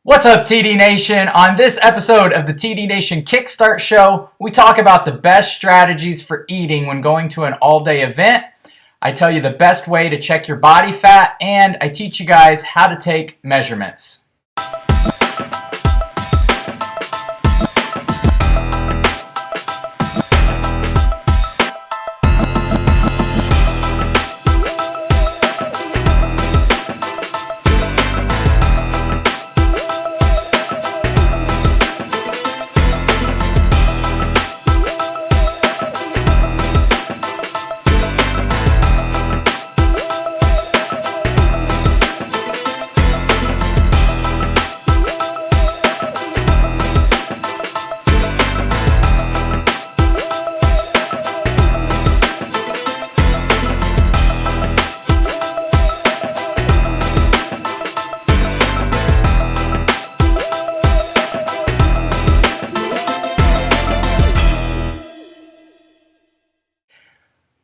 What's up, TD Nation? On this episode of the TD Nation Kickstart Show, we talk about the best strategies for eating when going to an all-day event. I tell you the best way to check your body fat, and I teach you guys how to take measurements.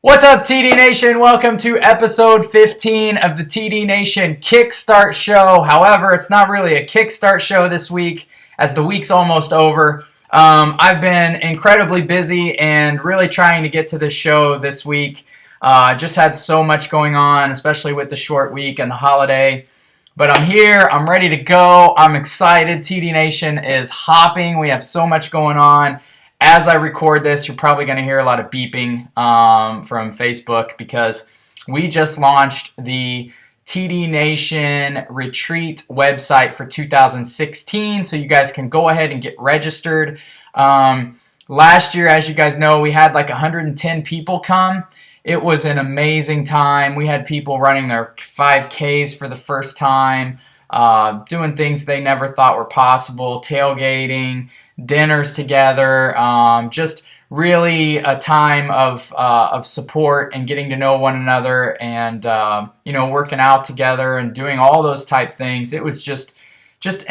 What's up, TD Nation? Welcome to episode 15 of the TD Nation Kickstart Show. However, it's not really a Kickstart show this week as the week's almost over. I've been incredibly busy and really trying to get to this show this week. Just had so much going on, especially with the short week and the holiday. But I'm here. I'm ready to go. I'm excited. TD Nation is hopping. We have so much going on. As I record this, you're probably going to hear a lot of beeping from Facebook because we just launched the TD Nation Retreat website for 2016, so you guys can go ahead and get registered. Last year, as you guys know, we had like 110 people come. It was an amazing time. We had people running their 5Ks for the first time, doing things they never thought were possible, tailgating, dinners together, just really a time of support and getting to know one another and working out together and doing all those type things. It was just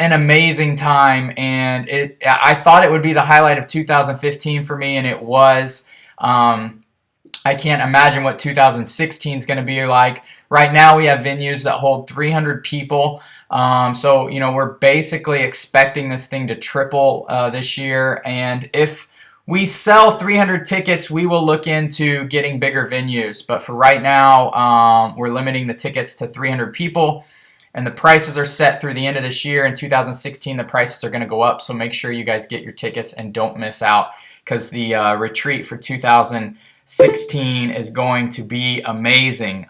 an amazing time, and I thought it would be the highlight of 2015 for me, and it was. I can't imagine what 2016 is going to be like. Right now we have venues that hold 300 people. So we're basically expecting this thing to triple this year. And if we sell 300 tickets, we will look into getting bigger venues. But for right now, we're limiting the tickets to 300 people. And the prices are set through the end of this year. In 2016, the prices are going to go up. So make sure you guys get your tickets and don't miss out, because the retreat for 2016 is going to be amazing.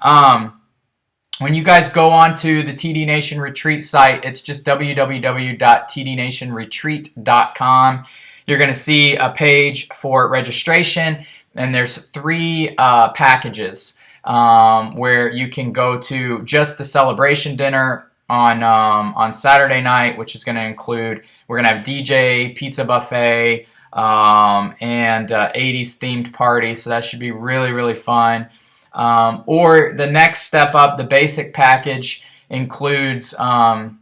When you guys go on to the TD Nation Retreat site, it's just www.tdnationretreat.com. You're going to see a page for registration, and there's three packages where you can go to just the celebration dinner on Saturday night, which is going to include, we're going to have DJ, pizza buffet, and 80s themed party, so that should be really, really fun. Or the next step up, the basic package includes, it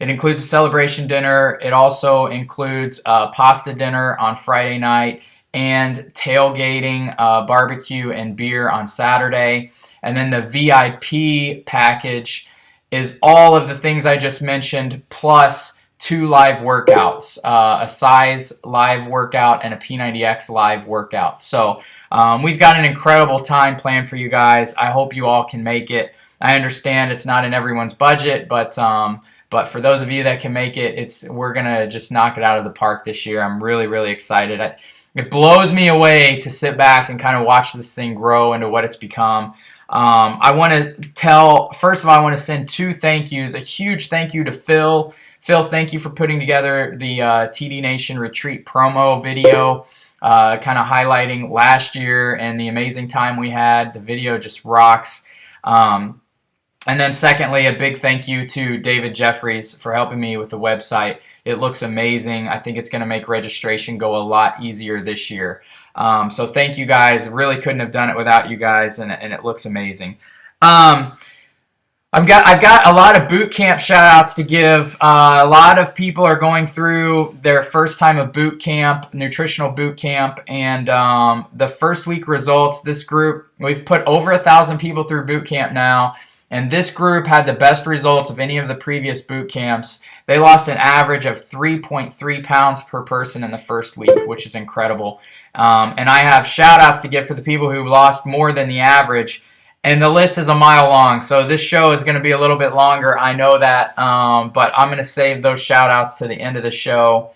includes a celebration dinner. It also includes a pasta dinner on Friday night and tailgating, barbecue and beer on Saturday. And then the VIP package is all of the things I just mentioned, plus 2 live workouts, a size live workout and a P90X live workout. So we've got an incredible time planned for you guys. I hope you all can make it. I understand it's not in everyone's budget, but for those of you that can make it, we're gonna just knock it out of the park this year. I'm really, really excited. It blows me away to sit back and kind of watch this thing grow into what it's become. I want to first of all, I want to send 2 thank yous. A huge thank you to Phil. Phil, thank you for putting together the TD Nation Retreat promo video, kind of highlighting last year and the amazing time we had. The video just rocks. And then secondly, a big thank you to David Jeffries for helping me with the website. It looks amazing. I think it's going to make registration go a lot easier this year. So thank you guys. Really couldn't have done it without you guys, and it looks amazing. I've got a lot of boot camp shout outs to give. A lot of people are going through their first time of boot camp, nutritional boot camp, and the first week results, this group, we've put over 1,000 people through boot camp now. And this group had the best results of any of the previous boot camps. They lost an average of 3.3 pounds per person in the first week, which is incredible. And I have shout outs to give for the people who lost more than the average. And the list is a mile long, so this show is going to be a little bit longer. I know that, but I'm going to save those shout outs to the end of the show.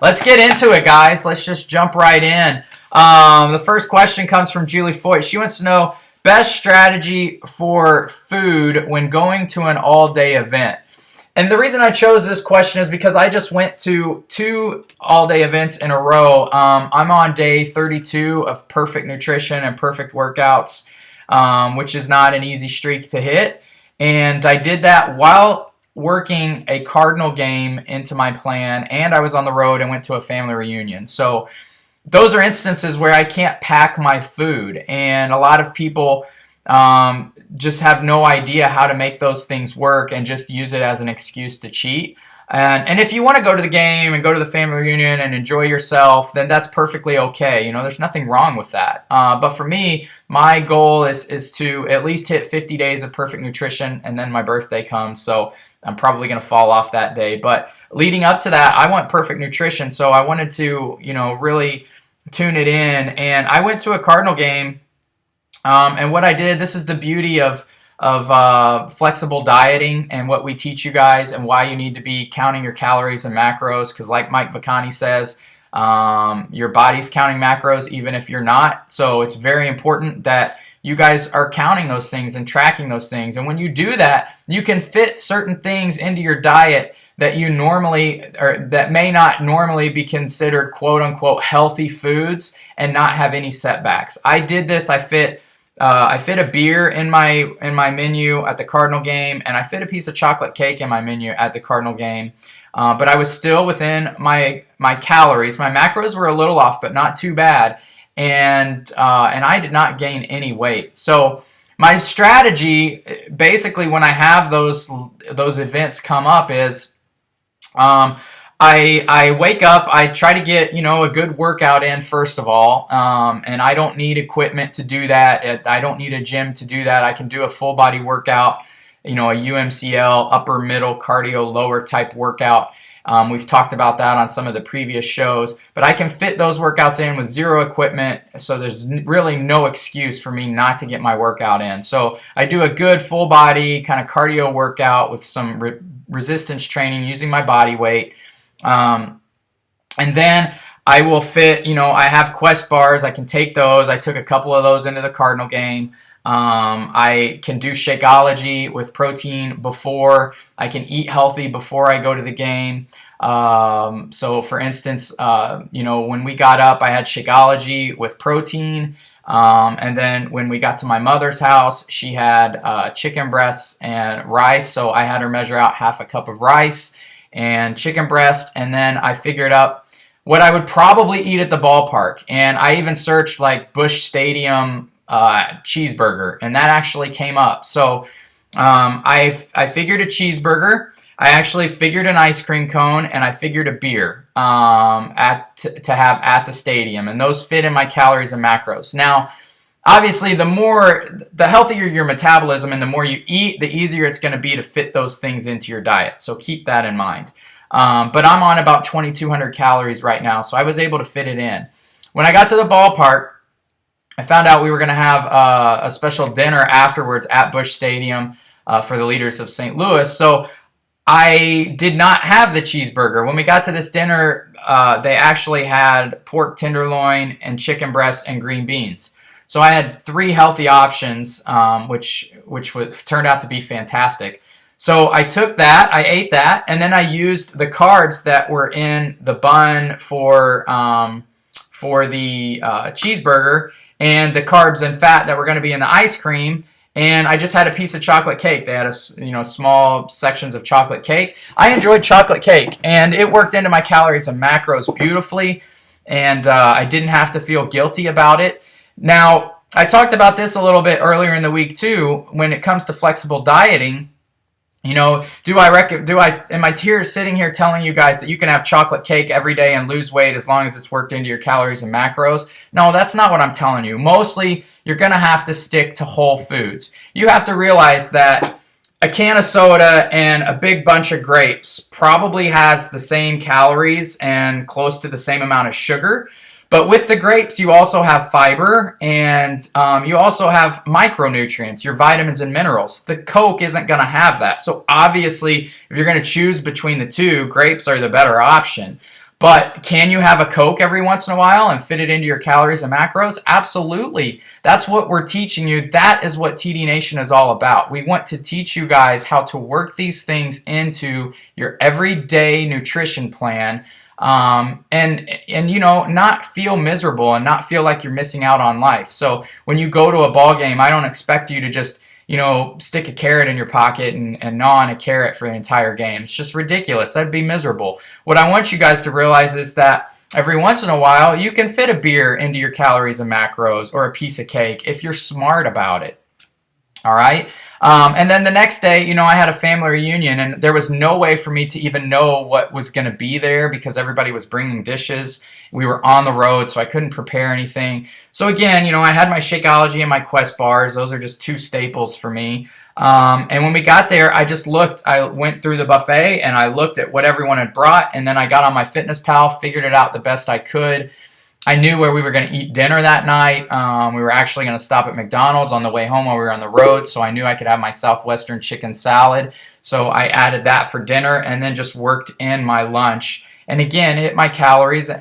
Let's get into it, guys. Let's just jump right in. The first question comes from Julie Foyt. She wants to know best strategy for food when going to an all-day event. And the reason I chose this question is because I just went to 2 all-day events in a row. I'm on day 32 of perfect nutrition and perfect workouts, which is not an easy streak to hit. And I did that while working a Cardinal game into my plan, and I was on the road and went to a family reunion. So those are instances where I can't pack my food, and a lot of people just have no idea how to make those things work and just use it as an excuse to cheat. And if you want to go to the game and go to the family reunion and enjoy yourself, then that's perfectly okay. You know, there's nothing wrong with that. But for me, my goal is to at least hit 50 days of perfect nutrition, and then my birthday comes, so I'm probably going to fall off that day. But leading up to that, I want perfect nutrition, so I wanted to, really tune it in. And I went to a Cardinal game. And what I did, this is the beauty of flexible dieting and what we teach you guys and why you need to be counting your calories and macros, because like Mike Vacani says, your body's counting macros even if you're not. So it's very important that you guys are counting those things and tracking those things. And when you do that, you can fit certain things into your diet that you normally, or that may not normally be considered quote unquote healthy foods and not have any setbacks. I did this. I fit a beer in my menu at the Cardinal game, and I fit a piece of chocolate cake in my menu at the Cardinal game. But I was still within my calories. My macros were a little off, but not too bad. And I did not gain any weight. So my strategy, basically, when I have those events come up, is I wake up, I try to get, a good workout in first of all, and I don't need equipment to do that. I don't need a gym to do that. I can do a full body workout, a UMCL, upper middle cardio, lower type workout. We've talked about that on some of the previous shows, but I can fit those workouts in with zero equipment, so there's really no excuse for me not to get my workout in. So I do a good full body kind of cardio workout with some resistance training using my body weight. And then I will fit, I have Quest bars. I can take those. I took a couple of those into the Cardinal game. I can do Shakeology with protein before. I can eat healthy before I go to the game. So for instance, when we got up, I had Shakeology with protein. And then when we got to my mother's house, she had chicken breasts and rice. So I had her measure out half a cup of rice and chicken breast. And then I figured out what I would probably eat at the ballpark. And I even searched like Busch Stadium cheeseburger, and that actually came up. So I figured a cheeseburger. I actually figured an ice cream cone, and I figured a beer to have at the stadium, and those fit in my calories and macros. Now, obviously, the healthier your metabolism and the more you eat, the easier it's going to be to fit those things into your diet. So keep that in mind. But I'm on about 2,200 calories right now, so I was able to fit it in. When I got to the ballpark, I found out we were going to have a special dinner afterwards at Busch Stadium for the leaders of St. Louis. So I did not have the cheeseburger. When we got to this dinner, they actually had pork tenderloin and chicken breast and green beans. So I had 3 healthy options, which turned out to be fantastic. So I took that, I ate that, and then I used the carbs that were in the bun for the cheeseburger, and the carbs and fat that were going to be in the ice cream, and I just had a piece of chocolate cake. They had small sections of chocolate cake. I enjoyed chocolate cake, and it worked into my calories and macros beautifully, and I didn't have to feel guilty about it. Now, I talked about this a little bit earlier in the week too. When it comes to flexible dieting, am I here sitting here telling you guys that you can have chocolate cake every day and lose weight as long as it's worked into your calories and macros? No, that's not what I'm telling you. Mostly, you're going to have to stick to whole foods. You have to realize that a can of soda and a big bunch of grapes probably has the same calories and close to the same amount of sugar. But with the grapes, you also have fiber and you also have micronutrients, your vitamins and minerals. The Coke isn't going to have that. So obviously, if you're going to choose between the two, grapes are the better option. But can you have a Coke every once in a while and fit it into your calories and macros? Absolutely. That's what we're teaching you. That is what TD Nation is all about. We want to teach you guys how to work these things into your everyday nutrition plan. Not feel miserable and not feel like you're missing out on life. So when you go to a ball game, I don't expect you to just, stick a carrot in your pocket and gnaw on a carrot for the entire game. It's just ridiculous. That'd be miserable. What I want you guys to realize is that every once in a while, you can fit a beer into your calories and macros or a piece of cake if you're smart about it. All right. And then the next day, I had a family reunion and there was no way for me to even know what was going to be there because everybody was bringing dishes. We were on the road, so I couldn't prepare anything. So again, I had my Shakeology and my Quest bars. Those are just two staples for me. And when we got there, I went through the buffet and I looked at what everyone had brought. And then I got on my Fitness Pal, figured it out the best I could. I knew where we were going to eat dinner that night. We were actually going to stop at McDonald's on the way home while we were on the road, so I knew I could have my Southwestern chicken salad. So I added that for dinner and then just worked in my lunch. And again, hit my calories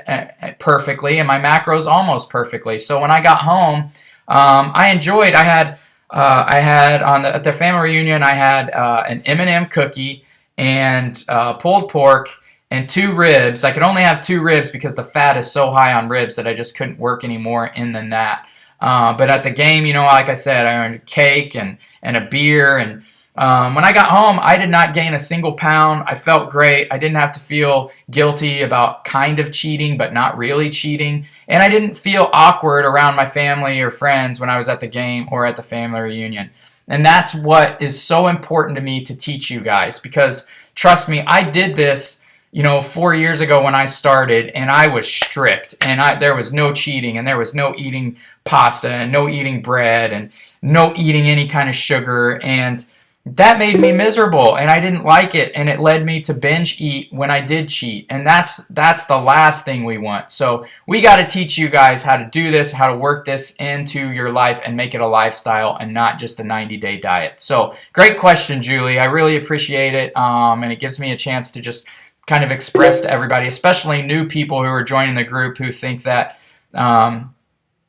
perfectly and my macros almost perfectly. So when I got home, I enjoyed. At the family reunion, I had an M&M cookie and pulled pork and 2 ribs. I could only have 2 ribs because the fat is so high on ribs that I just couldn't work any more in than that. But at the game, like I said, I earned a cake and a beer. And when I got home, I did not gain a single pound. I felt great. I didn't have to feel guilty about kind of cheating, but not really cheating. And I didn't feel awkward around my family or friends when I was at the game or at the family reunion. And that's what is so important to me to teach you guys because, trust me, I did this 4 years ago when I started, and I was strict, and there was no cheating, and there was no eating pasta, and no eating bread, and no eating any kind of sugar, and that made me miserable, and I didn't like it, and it led me to binge eat when I did cheat, and that's the last thing we want. So we got to teach you guys how to do this, how to work this into your life and make it a lifestyle and not just a 90-day diet. So great question, Julie. I really appreciate it, and it gives me a chance to just kind of express to everybody, especially new people who are joining the group who think that, some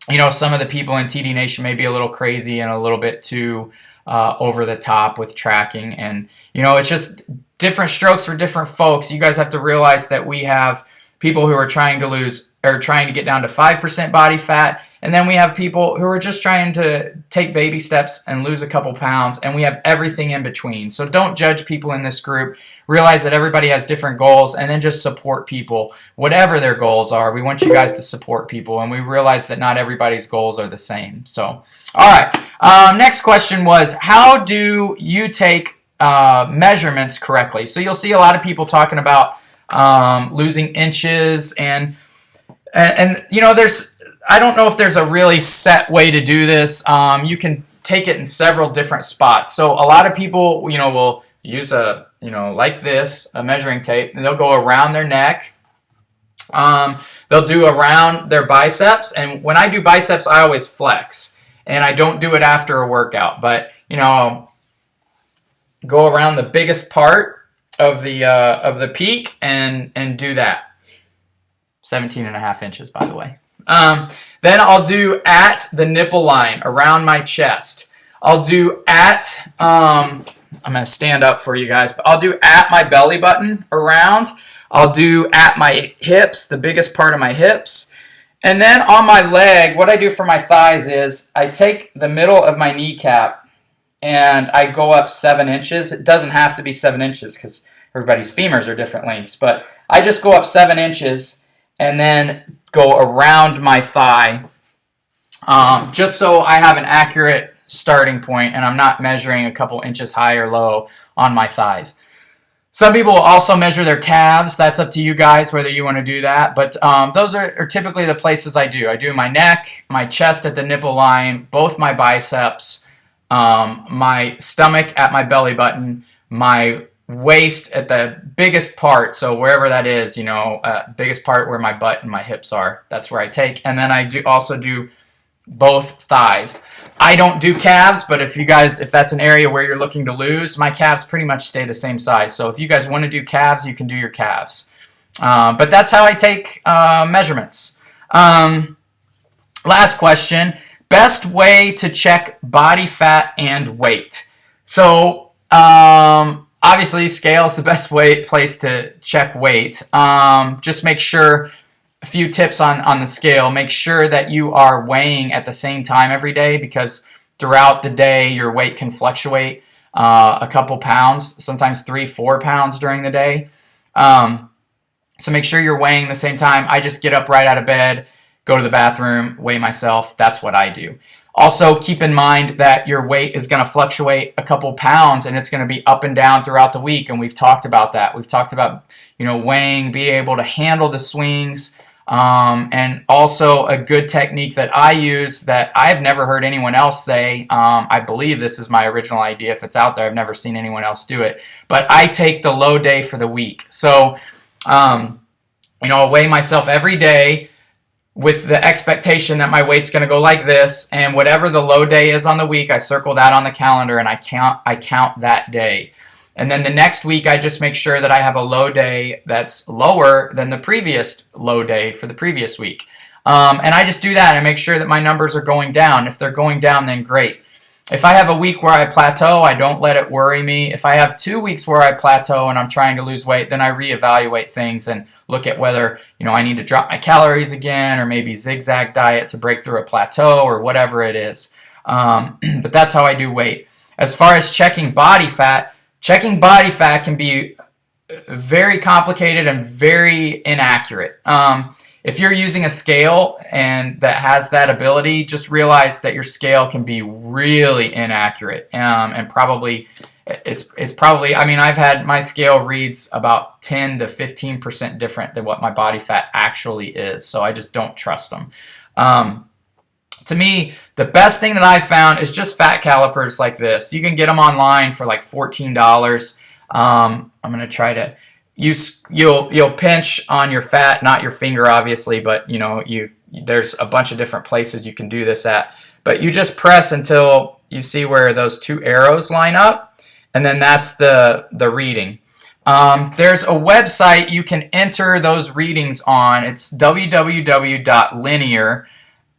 of the people in TD Nation may be a little crazy and a little bit too over the top with tracking. And, it's just different strokes for different folks. You guys have to realize that we have people who are trying to get down to 5% body fat. And then we have people who are just trying to take baby steps and lose a couple pounds, and we have everything in between. So don't judge people in this group. Realize that everybody has different goals, and then just support people, whatever their goals are. We want you guys to support people, and we realize that not everybody's goals are the same. So, all right. Next question was, how do you take measurements correctly? So you'll see a lot of people talking about losing inches, and I don't know if there's a really set way to do this. You can take it in several different spots. So a lot of people, will use like this, a measuring tape, and they'll go around their neck. They'll do around their biceps. And when I do biceps, I always flex. And I don't do it after a workout. But, go around the biggest part of the peak and do that. 17.5 inches, by the way. Then I'll do at the nipple line around my chest. I'll do at, I'm going to stand up for you guys, but I'll do at my belly button around. I'll do at my hips, the biggest part of my hips. And then on my leg, what I do for my thighs is I take the middle of my kneecap and I go up 7 inches. It doesn't have to be 7 inches because everybody's femurs are different lengths, but I just go up 7 inches and then go around my thigh, just so I have an accurate starting point and I'm not measuring a couple inches high or low on my thighs. Some people will also measure their calves. That's up to you guys whether you want to do that. But those are typically the places I do. I do my neck, my chest at the nipple line, both my biceps, my stomach at my belly button, my waist at the biggest part, so wherever that is, biggest part where my butt and my hips are, that's where I take. And then I also do both thighs. I don't do calves, but if that's an area where you're looking to lose, my calves pretty much stay the same size. So if you guys want to do calves, you can do your calves. But that's how I take measurements. Last question, best way to check body fat and weight. So obviously scale is the best place to check weight. Just make sure, a few tips on the scale. Make sure that you are weighing at the same time every day, because throughout the day your weight can fluctuate a couple pounds, sometimes 3-4 pounds during the day. So make sure you're weighing the same time. I just get up right out of bed, go to the bathroom, weigh myself. That's what I do. Also, keep in mind that your weight is going to fluctuate a couple pounds, and it's going to be up and down throughout the week, and we've talked about that. We've talked about, weighing, be able to handle the swings. And also a good technique that I use that I've never heard anyone else say. I believe this is my original idea. If it's out there, I've never seen anyone else do it. But I take the low day for the week. So, I weigh myself every day with the expectation that my weight's going to go like this. And whatever the low day is on the week, I circle that on the calendar and I count that day. And then the next week, I just make sure that I have a low day that's lower than the previous low day for the previous week. And I just do that and make sure that my numbers are going down. If they're going down, then great. If I have a week where I plateau, I don't let it worry me. If I have 2 weeks where I plateau and I'm trying to lose weight, then I reevaluate things and look at whether, I need to drop my calories again, or maybe zigzag diet to break through a plateau, or whatever it is. But that's how I do weight. As far as checking body fat can be very complicated and very inaccurate. If you're using a scale and that has that ability, just realize that your scale can be really inaccurate. And probably, it's probably, I've had my scale reads about 10 to 15% different than what my body fat actually is. So I just don't trust them. To me, the best thing that I found is just fat calipers like this. You can get them online for like $14. I'm going to try to you'll pinch on your fat, not your finger obviously, but there's a bunch of different places you can do this at. But you just press until you see where those two arrows line up, and then that's the reading. There's a website you can enter those readings on. It's www.linear,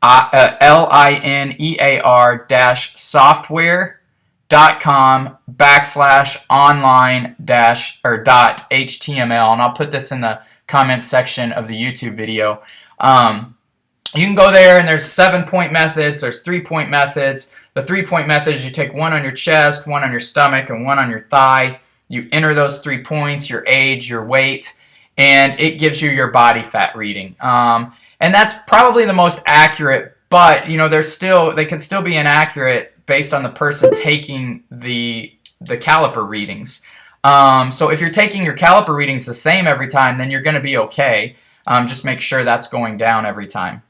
linear.software.com/online-or.html, and I'll put this in the comments section of the YouTube video. You can go there, and there's 7-point methods, there's 3-point methods. The 3-point method is you take one on your chest, one on your stomach, and one on your thigh. You enter those 3 points, your age, your weight, and it gives you your body fat reading. And that's probably the most accurate, but they can still be inaccurate based on the person taking the caliper readings. So if you're taking your caliper readings the same every time, then you're going to be okay. Just make sure that's going down every time.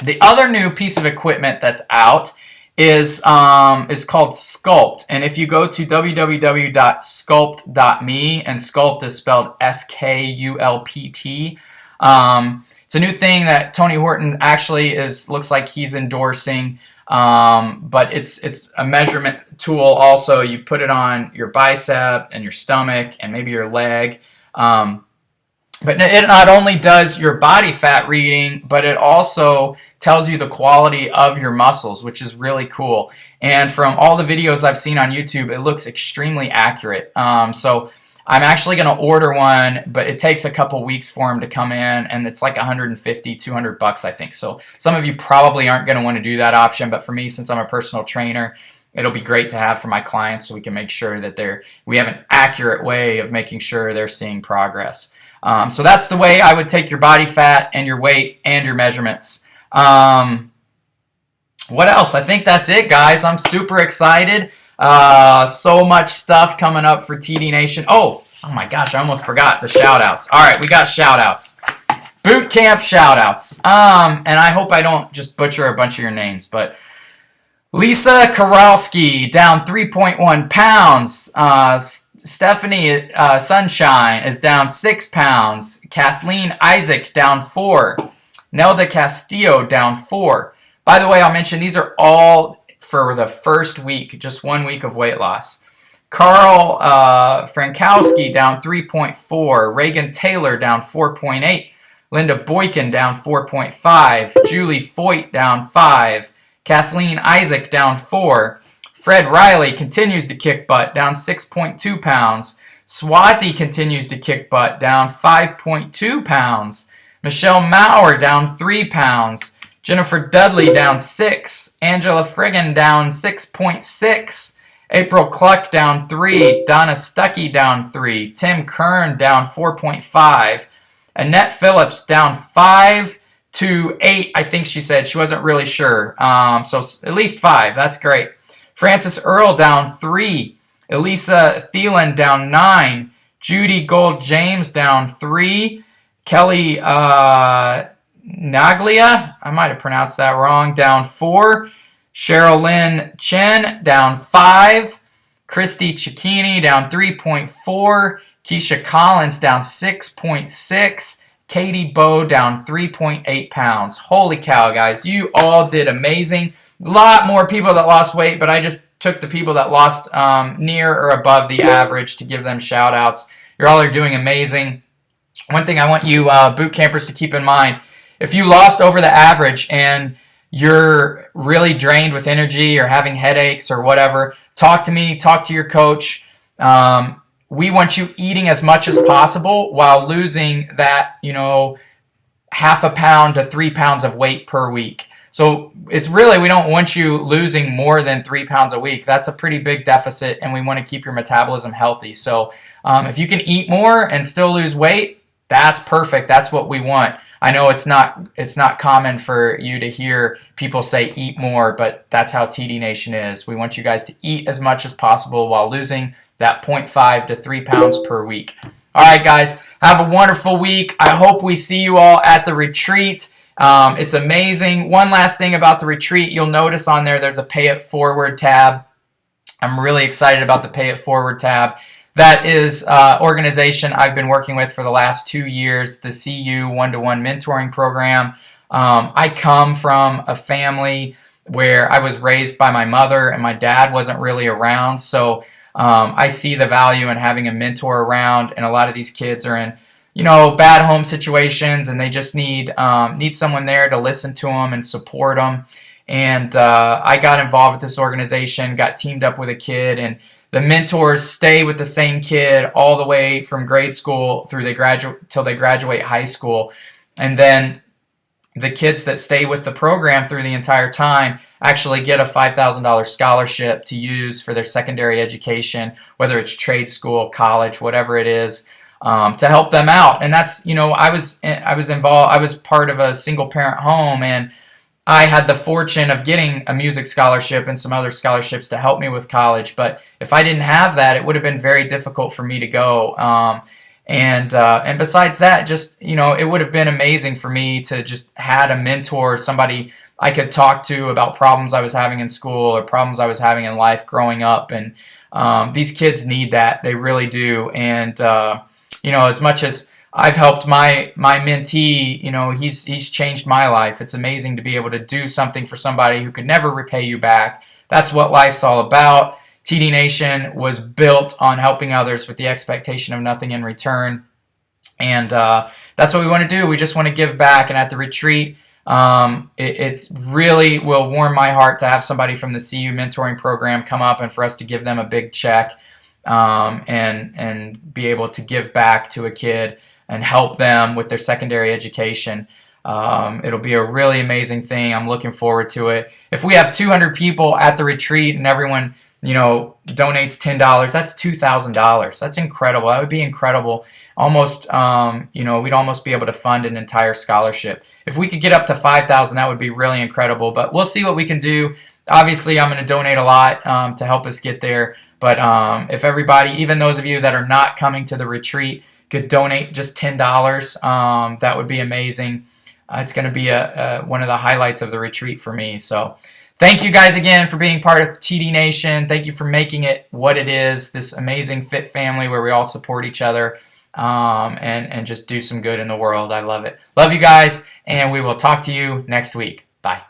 The other new piece of equipment that's out is called Sculpt. And if you go to www.sculpt.me, and Sculpt is spelled SKULPT, it's a new thing that Tony Horton actually looks like he's endorsing, but it's a measurement tool also. You put it on your bicep and your stomach and maybe your leg. But it not only does your body fat reading, but it also tells you the quality of your muscles, which is really cool. And from all the videos I've seen on YouTube, it looks extremely accurate. So I'm actually going to order one, but it takes a couple weeks for them to come in, and it's like $150-$200, I think. So some of you probably aren't going to want to do that option, but for me, since I'm a personal trainer, it'll be great to have for my clients, so we can make sure that we have an accurate way of making sure they're seeing progress. So that's the way I would take your body fat and your weight and your measurements. What else? I think that's it, guys. I'm super excited. So much stuff coming up for TD Nation. Oh my gosh, I almost forgot the shout outs. All right, we got shout outs. Boot camp shout outs. And I hope I don't just butcher a bunch of your names, but Lisa Kowalski down 3.1 pounds. Stephanie Sunshine is down 6 pounds. Kathleen Isaac down 4. Nelda Castillo down 4. By the way, I'll mention these are all for the first week, just 1 week of weight loss. Carl Frankowski down 3.4. Reagan Taylor down 4.8. Linda Boykin down 4.5. Julie Foyt down 5. Kathleen Isaac down 4. Fred Riley continues to kick butt, down 6.2 pounds. Swati continues to kick butt, down 5.2 pounds. Michelle Maurer down 3 pounds. Jennifer Dudley down 6. Angela Friggin down 6.6. April Cluck down 3. Donna Stuckey down 3. Tim Kern down 4.5. Annette Phillips down 5 to 8, I think she said. She wasn't really sure. So at least 5. That's great. Francis Earl down 3. Elisa Thielen down 9. Judy Gold James down 3. Kelly Naglia, I might have pronounced that wrong, down 4. Cheryl Lynn Chen down 5. Christy Cicchini down 3.4. Keisha Collins down 6.6. Katie Bowe down 3.8 pounds. Holy cow, guys. You all did amazing. A lot more people that lost weight, but I just took the people that lost near or above the average to give them shout outs. You all are doing amazing. One thing I want you boot campers to keep in mind, if you lost over the average and you're really drained with energy or having headaches or whatever, talk to me, talk to your coach. We want you eating as much as possible while losing that, half a pound to 3 pounds of weight per week. So it's really, we don't want you losing more than 3 pounds a week. That's a pretty big deficit, and we want to keep your metabolism healthy. So if you can eat more and still lose weight, that's perfect. That's what we want. I know it's not common for you to hear people say eat more, but that's how TD Nation is. We want you guys to eat as much as possible while losing that 0.5 to 3 pounds per week. All right, guys, have a wonderful week. I hope we see you all at the retreat. It's amazing. One last thing about the retreat, you'll notice on there's a Pay It Forward tab. I'm really excited about the Pay It Forward tab. That is an organization I've been working with for the last 2 years, the CU one-to-one mentoring program. I come from a family where I was raised by my mother and my dad wasn't really around, so I see the value in having a mentor around, and a lot of these kids are in bad home situations, and they just need someone there to listen to them and support them. And I got involved with this organization, got teamed up with a kid, and the mentors stay with the same kid all the way from grade school through till they graduate high school. And then the kids that stay with the program through the entire time actually get a $5,000 scholarship to use for their secondary education, whether it's trade school, college, whatever it is. To help them out. And that's, I was involved, I was part of a single parent home, and I had the fortune of getting a music scholarship and some other scholarships to help me with college. But if I didn't have that, it would have been very difficult for me to go. And besides that, just, it would have been amazing for me to just had a mentor, somebody I could talk to about problems I was having in school or problems I was having in life growing up. And these kids need that. They really do. And, as much as I've helped my mentee, he's changed my life. It's amazing to be able to do something for somebody who could never repay you back. That's what life's all about. TD Nation was built on helping others with the expectation of nothing in return. And that's what we want to do. We just want to give back. And at the retreat, it really will warm my heart to have somebody from the CU mentoring program come up and for us to give them a big check. And be able to give back to a kid and help them with their secondary education. It'll be a really amazing thing. I'm looking forward to it. If we have 200 people at the retreat and everyone, donates $10, that's $2,000. That's incredible. That would be incredible. Almost, we'd almost be able to fund an entire scholarship. If we could get up to 5,000, that would be really incredible. But we'll see what we can do. obviously I'm going to donate a lot to help us get there. But if everybody, even those of you that are not coming to the retreat, could donate just $10, that would be amazing. It's going to be one of the highlights of the retreat for me. So thank you guys again for being part of TD Nation. Thank you for making it what it is, this amazing fit family where we all support each other and just do some good in the world. I love it. Love you guys, and we will talk to you next week. Bye.